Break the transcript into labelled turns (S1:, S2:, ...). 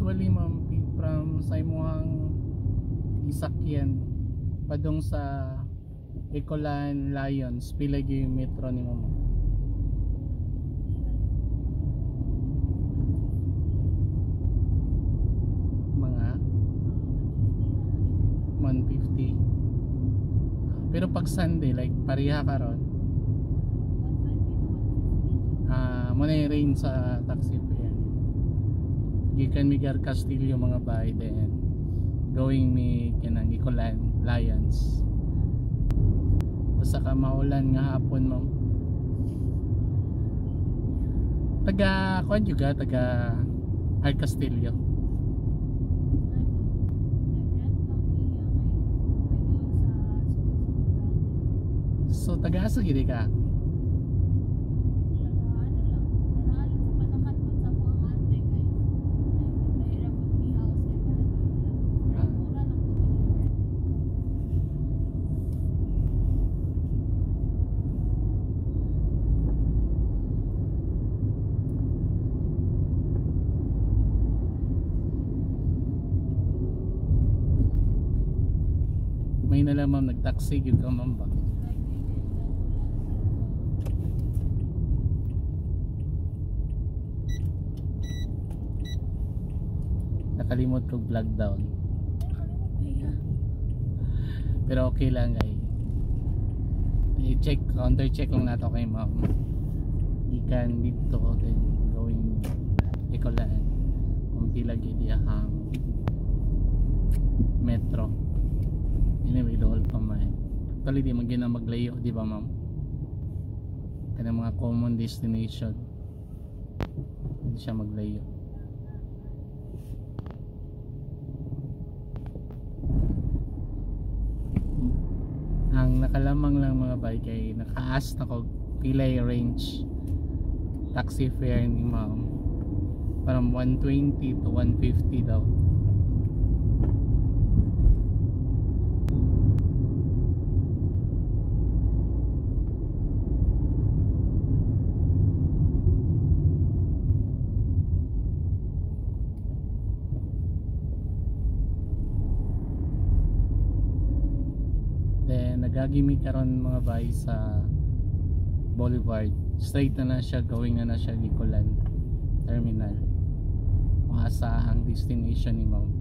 S1: usually ma'am from sa imuhang isakyan padung sa Ecolan Lions pila gyud yung metro ni ma'am? Mga 150. Pero pag Sunday like pareha karon muna yung range sa taxi fare. Gikan Miguel Castillo mga bay then going me kanang Ecolan Lions. Usa ka maulan nga hapon ma'am. Taga kuan juga taga Al Castillo. So taga asa gid ka? May na lang ma'am nagtaxi gyud ka ma'am ba? Nakalimot kog vlog down. Pero okay lang ay. I-check, counter check lang nato kay ma'am. Ikan dito then going Ecolan. Kung pila gyud ang metro. Anyway, dool pa man. Actually, di magina maglayo, di ba ma'am? Kaya mga common destination. Hindi siya maglayo. Ang nakalamang lang mga bike ay nakaas na ko pilay range taxi fare ni ma'am. Parang 120 to 150 daw. Nagagimi karon mga bay sa Boulevard. Straight na siya, going na siya Ecolan Terminal. Kung asa ang destination ni ma'am.